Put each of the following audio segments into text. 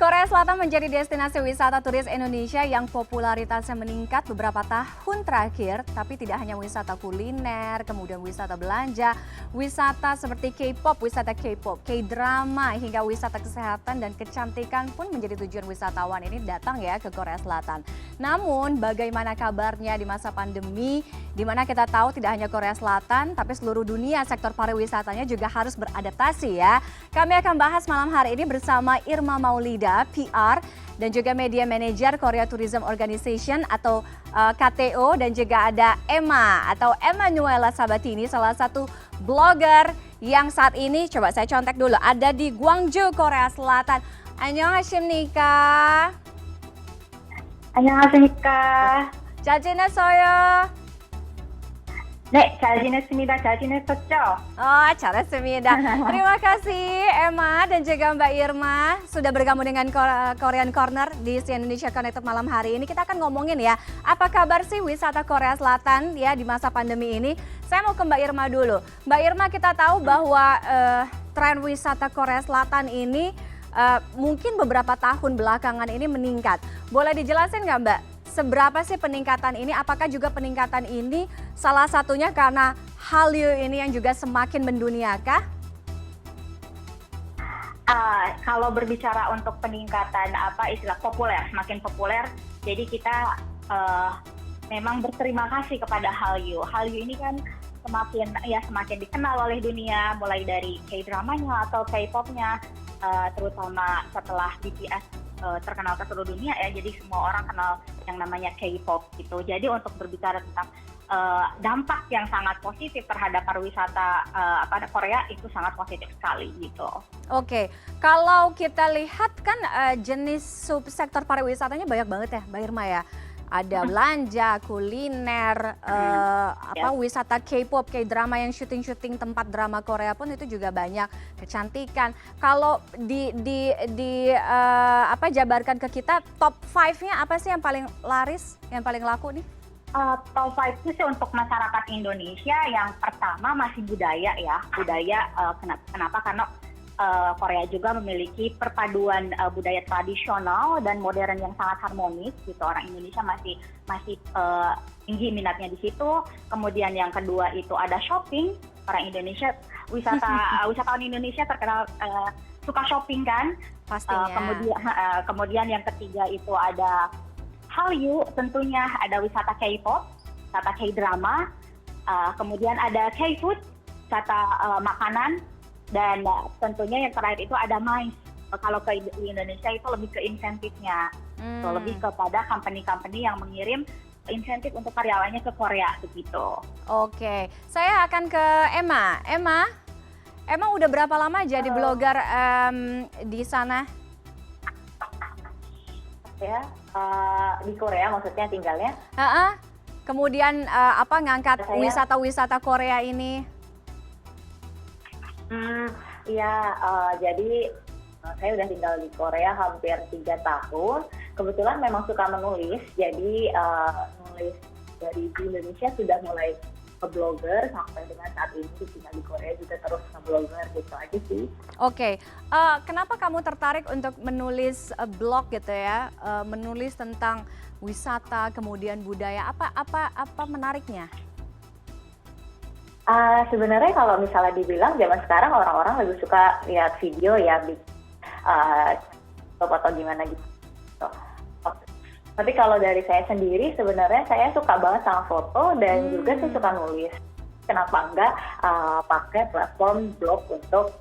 Korea Selatan menjadi destinasi wisata turis Indonesia yang popularitasnya meningkat beberapa tahun terakhir, tapi tidak hanya wisata kuliner, kemudian wisata belanja, wisata seperti K-pop, K-drama, hingga wisata kesehatan dan kecantikan pun menjadi tujuan wisatawan ini datang ya ke Korea Selatan. Namun, bagaimana kabarnya di masa pandemi, di mana kita tahu tidak hanya Korea Selatan, tapi seluruh dunia sektor pariwisatanya juga harus beradaptasi ya. Kami akan bahas malam hari ini bersama Irma Maulida, PR dan juga Media Manager Korea Tourism Organization atau KTO, dan juga ada Emma atau Emanuela Sabatini, salah satu blogger yang saat ini, coba saya contek dulu, ada di Gwangju, Korea Selatan. 안녕하십니까? 안녕하십니까? 잘 지냈어요? 네, 잘 지냈습니다. 잘 지냈었죠? Oh, 잘했습니다. Terima kasih Emma dan juga Mbak Irma sudah bergabung dengan Korean Corner di CNN Indonesia Connected malam hari ini. Kita akan ngomongin ya, apa kabar sih wisata Korea Selatan ya di masa pandemi ini. Saya mau ke Mbak Irma dulu. Mbak Irma, kita tahu bahwa tren wisata Korea Selatan ini mungkin beberapa tahun belakangan ini meningkat. Boleh dijelasin nggak Mbak? Seberapa sih peningkatan ini? Apakah juga peningkatan ini salah satunya karena Hallyu ini yang juga semakin mendunia kah? Kalau berbicara untuk peningkatan istilah populer, semakin populer, jadi kita memang berterima kasih kepada Hallyu. Hallyu ini kan semakin dikenal oleh dunia, mulai dari K-dramanya atau K-popnya, terutama setelah BTS terkenal ke seluruh dunia ya, jadi semua orang kenal yang namanya K-pop gitu. Jadi untuk berbicara tentang dampak yang sangat positif terhadap pariwisata Korea itu sangat positif sekali gitu. Oke, kalau kita lihat kan jenis subsektor pariwisatanya banyak banget ya, Mbak Irma ya. Ada belanja, kuliner, wisata K-pop, K-drama yang syuting-syuting tempat drama Korea pun itu juga banyak, kecantikan. Kalau jabarkan ke kita, top 5-nya apa sih yang paling laris, yang paling laku nih? Top 5 itu sih untuk masyarakat Indonesia yang pertama masih budaya ya. Budaya kenapa? Karena Korea juga memiliki perpaduan budaya tradisional dan modern yang sangat harmonis gitu. Orang Indonesia masih tinggi minatnya di situ. Kemudian yang kedua itu ada shopping. Orang Indonesia wisatawan Indonesia terkenal suka shopping kan. Pastinya. Kemudian yang ketiga itu ada Hallyu, tentunya ada wisata K-pop, wisata K-drama. Kemudian ada K-food, wisata makanan. Dan tentunya yang terakhir itu ada MICE. Kalau ke Indonesia itu lebih ke insentifnya, lebih kepada company-company yang mengirim insentif untuk karyawannya ke Korea begitu. Oke, saya akan ke Emma. Emma udah berapa lama jadi blogger di sana? Ya, di Korea maksudnya tinggalnya. Kemudian ngangkat wisata-wisata Korea ini? Jadi saya udah tinggal di Korea hampir 3 tahun. Kebetulan memang suka menulis, jadi nulis dari di Indonesia sudah mulai nge-blogger sampai dengan saat ini tinggal di Korea juga terus nge-blogger gitu aja sih. Oke, kenapa kamu tertarik untuk menulis blog gitu ya, menulis tentang wisata kemudian budaya, apa menariknya? Sebenarnya kalau misalnya dibilang zaman sekarang orang-orang lebih suka lihat video ya, atau gimana gitu. Tapi kalau dari saya sendiri sebenarnya saya suka banget sama foto dan juga saya suka nulis. Kenapa enggak pakai platform blog untuk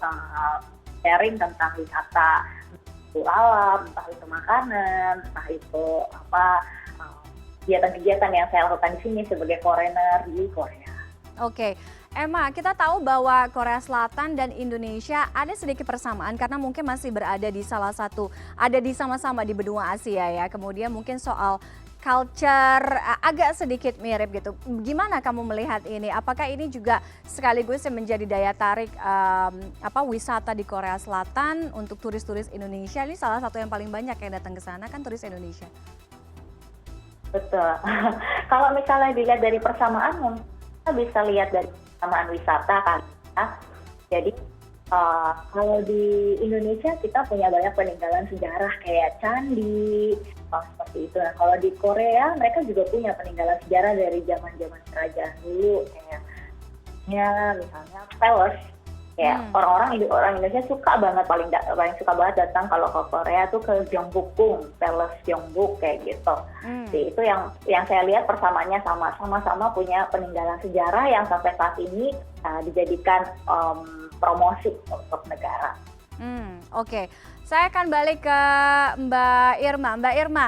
sharing tentang wisata alam, entah itu makanan, entah itu kegiatan-kegiatan yang saya lakukan di sini sebagai foreigner di Korea. Oke, Emma, kita tahu bahwa Korea Selatan dan Indonesia ada sedikit persamaan karena mungkin masih berada di ada di sama-sama di benua Asia ya. Kemudian mungkin soal culture agak sedikit mirip gitu. Gimana kamu melihat ini? Apakah ini juga sekaligus yang menjadi daya tarik wisata di Korea Selatan untuk turis-turis Indonesia? Ini salah satu yang paling banyak yang datang ke sana kan turis Indonesia. Betul. Kalau misalnya dilihat dari persamaan, kita bisa lihat dari persamaan wisata kan. Jadi Kalau di Indonesia kita punya banyak peninggalan sejarah kayak candi, seperti itu. Nah, kalau di Korea mereka juga punya peninggalan sejarah dari zaman-zaman kerajaan dulu, kayak misalnya palace. Ya, orang Indonesia suka banget paling suka banget datang kalau ke Korea tuh ke Gyeongbokgung, Palace Gyeongbok kayak gitu. Jadi itu yang saya lihat persamaannya sama-sama punya peninggalan sejarah yang sampai saat ini dijadikan promosi untuk negara. Oke. Saya akan balik ke Mbak Irma. Mbak Irma,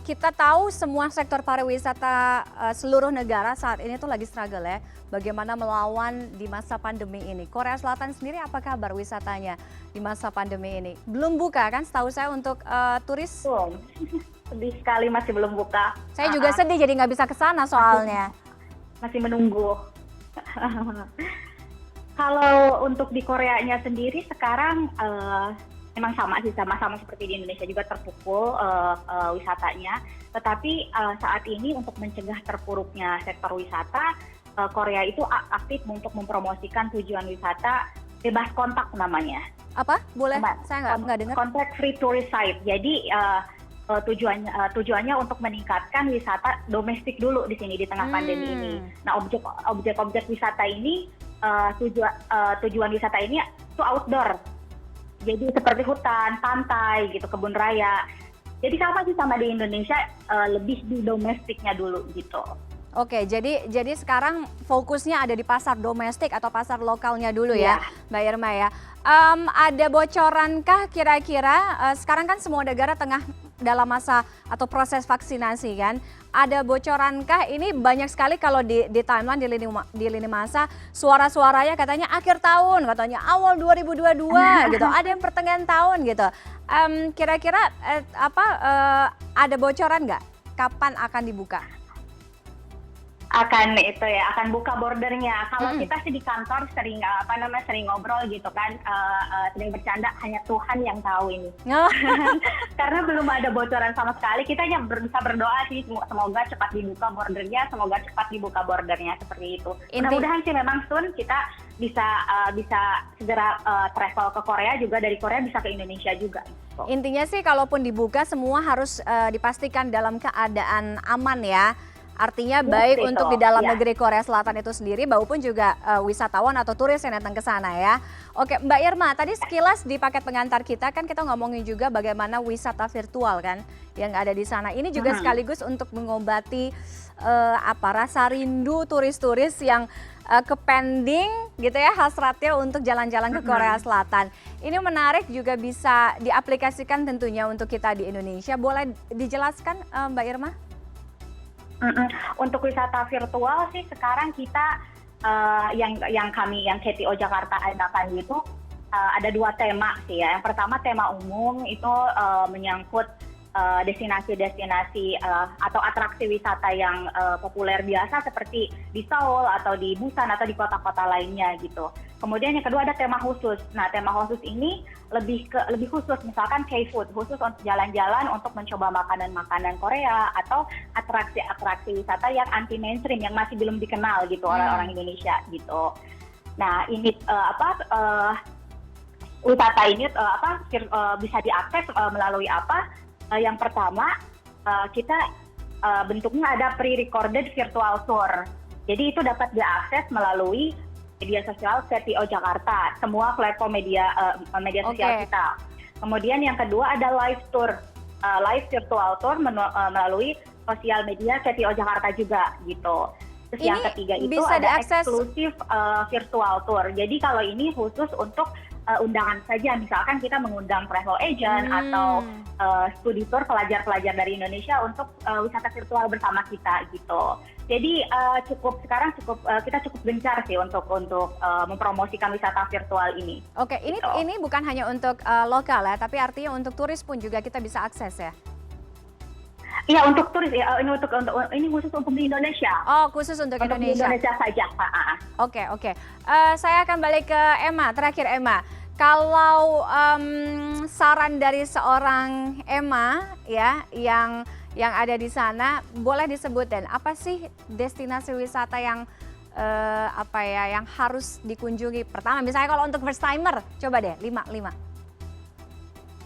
kita tahu semua sektor pariwisata seluruh negara saat ini tuh lagi struggle ya. Bagaimana melawan di masa pandemi ini. Korea Selatan sendiri apa kabar wisatanya di masa pandemi ini? Belum buka kan setahu saya untuk turis? Sedih sekali masih belum buka. Saya juga sedih jadi nggak bisa ke sana soalnya. Masih menunggu. Kalau untuk di Koreanya sendiri sekarang memang sama seperti di Indonesia juga terpukul wisatanya. Tetapi saat ini untuk mencegah terpuruknya sektor wisata, Korea itu aktif untuk mempromosikan tujuan wisata bebas kontak namanya. Apa? Boleh? Saya nggak dengar. Contact free tourist site. Jadi tujuannya untuk meningkatkan wisata domestik dulu di sini di tengah pandemi ini. Nah, objek-objek wisata ini tujuan wisata ini itu outdoor. Jadi seperti hutan, pantai, gitu, kebun raya. Jadi sama sih sama di Indonesia, lebih di domestiknya dulu gitu. Oke, jadi sekarang fokusnya ada di pasar domestik atau pasar lokalnya dulu ya, Mbak Irma ya. Ada bocorankah kira-kira, sekarang kan semua negara tengah dalam masa atau proses vaksinasi kan, ada bocorankah ini banyak sekali kalau di timeline di lini masa suara-suaranya katanya akhir tahun, katanya awal 2022 gitu, ada yang pertengahan tahun gitu. Kira-kira ada bocoran nggak kapan akan dibuka? Akan buka bordernya. Kalau kita sih di kantor sering ngobrol gitu kan, sering bercanda, hanya Tuhan yang tahu ini. Karena belum ada bocoran sama sekali. Kita hanya bisa berdoa sih semoga cepat dibuka bordernya seperti itu. Mudah-mudahan sih memang soon kita bisa segera travel ke Korea, juga dari Korea bisa ke Indonesia juga. Intinya sih kalaupun dibuka semua harus dipastikan dalam keadaan aman ya. Artinya baik untuk di dalam negeri Korea Selatan itu sendiri maupun juga wisatawan atau turis yang datang ke sana ya. Oke, Mbak Irma, tadi sekilas di paket pengantar kita kan kita ngomongin juga bagaimana wisata virtual kan yang ada di sana. Ini juga sekaligus untuk mengobati rasa rindu turis-turis yang kepending gitu ya, hasratnya untuk jalan-jalan ke Korea Selatan. Ini menarik, juga bisa diaplikasikan tentunya untuk kita di Indonesia. Boleh dijelaskan Mbak Irma? Untuk wisata virtual sih sekarang kita yang KTO Jakarta adakan itu ada 2 tema sih ya. Yang pertama tema umum itu menyangkut destinasi-destinasi atau atraksi wisata yang populer biasa seperti di Seoul atau di Busan atau di kota-kota lainnya gitu. Kemudian yang kedua ada tema khusus. Nah, tema khusus ini lebih khusus, misalkan K-food, khusus untuk jalan-jalan untuk mencoba makanan-makanan Korea atau atraksi-atraksi wisata yang anti mainstream yang masih belum dikenal gitu oleh orang Indonesia gitu. Nah, ini wisata ini bisa diakses melalui apa? Yang pertama kita bentuknya ada pre-recorded virtual tour. Jadi itu dapat diakses melalui media sosial KTO Jakarta, semua platform media sosial kita. Kemudian yang kedua ada live tour, live virtual tour melalui sosial media KTO Jakarta juga gitu. Terus yang ketiga itu ada eksklusif virtual tour. Jadi kalau ini khusus untuk undangan saja, misalkan kita mengundang travel agent atau studi tour pelajar-pelajar dari Indonesia untuk wisata virtual bersama kita gitu. Jadi kita cukup gencar sih untuk mempromosikan wisata virtual ini. Oke, ini bukan hanya untuk lokal ya, tapi artinya untuk turis pun juga kita bisa akses ya. Iya, untuk turis ya, ini khusus untuk di Indonesia. Oh, khusus untuk Indonesia. Untuk Indonesia saja, Pak. Oke. Saya akan balik ke Emma, terakhir Emma. Kalau saran dari seorang Emma ya yang ada di sana, boleh disebutkan apa sih destinasi wisata yang apa ya yang harus dikunjungi pertama? Misalnya kalau untuk first timer, coba deh 5.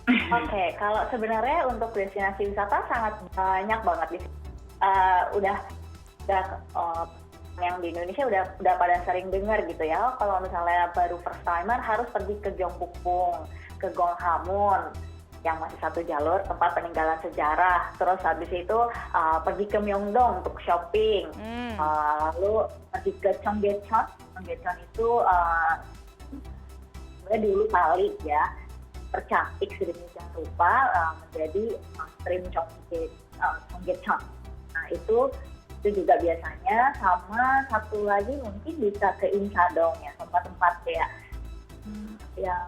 Oke, kalau sebenarnya untuk destinasi wisata sangat banyak banget di sini. Udah yang di Indonesia udah pada sering dengar gitu ya. Kalau misalnya baru first timer harus pergi ke Gyeongbokgung, ke Gonghamun yang masih satu jalur tempat peninggalan sejarah. Terus habis itu pergi ke Myeongdong untuk shopping. Lalu pergi ke Cheonggyecheon. Cheonggyecheon itu sebenarnya dulu kali ya tercantik sedemikian rupa menjadi stream Cheonggyecheon. Nah itu juga biasanya, sama satu lagi mungkin bisa ke Insadong ya, tempat-tempat kayak yang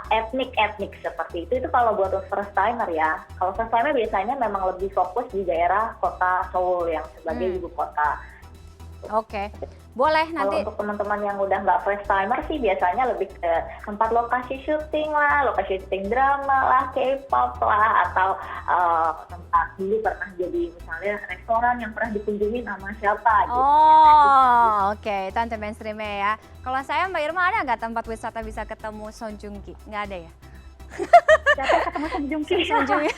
etnik seperti itu kalau buat first timer ya. Kalau first timer biasanya memang lebih fokus di daerah kota Seoul yang sebagai ibu kota. Oke, boleh nanti. Kalau untuk teman-teman yang udah nggak first timer sih biasanya lebih ke tempat lokasi syuting lah, lokasi syuting drama lah, K-pop lah, atau tempat dulu pernah jadi misalnya restoran yang pernah dikunjungi sama siapa gitu. Oke, tante mainstreamnya ya. Kalau saya Mbak Irma ada nggak tempat wisata bisa ketemu Song Joong Ki? Nggak ada ya? Siapa ketemu Song Joong Ki?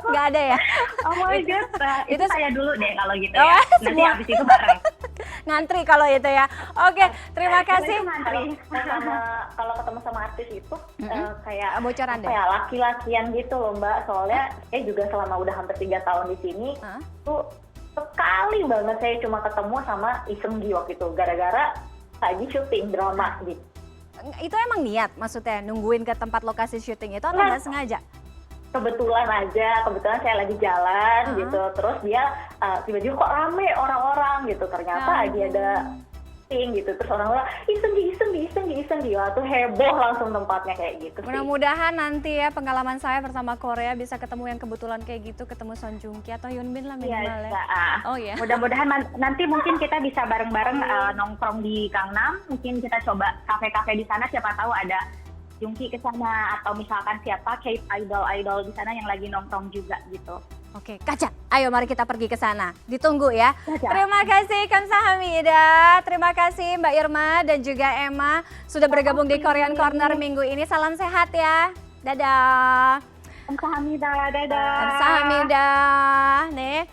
Nggak ada ya? Oh my god, itu saya dulu deh kalau gitu Oh, ya. Nanti semua. habis itu bareng. Ngantri kalau itu ya. Oke, terima kasih. Kalau ketemu sama artis itu kayak Bocoran deh. apa ya, laki-lakian gitu loh Mbak. Soalnya saya juga selama udah hampir 3 tahun di sini tuh sekali banget saya cuma ketemu sama Lee Seung Gi waktu itu gara-gara lagi syuting drama gitu. Itu emang niat maksudnya nungguin ke tempat lokasi syuting itu atau nggak sengaja? Kebetulan saya lagi jalan gitu, terus dia tiba-tiba kok rame orang-orang gitu, ternyata lagi ada syuting gitu, terus orang-orang Iseng-gi, wah tuh heboh langsung tempatnya kayak gitu sih. Mudah-mudahan nanti ya pengalaman saya bersama Korea bisa ketemu yang kebetulan kayak gitu, ketemu Song Joong Ki atau Hyun Bin lah minimal ya. Oh ya. Mudah-mudahan nanti mungkin kita bisa bareng-bareng nongkrong di Gangnam, mungkin kita coba kafe-kafe di sana, siapa tahu ada Joong Ki ke sana, atau misalkan siapa K-idol di sana yang lagi nongkrong juga gitu. Oke, Kaca. Ayo mari kita pergi ke sana. Ditunggu ya. Kaca. Terima kasih Kamsahamnida. Terima kasih Mbak Irma dan juga Emma sudah bergabung di Korean Corner minggu ini. Salam sehat ya. Dadah. Kamsahamnida, dadah. Kamsahamnida. Nih.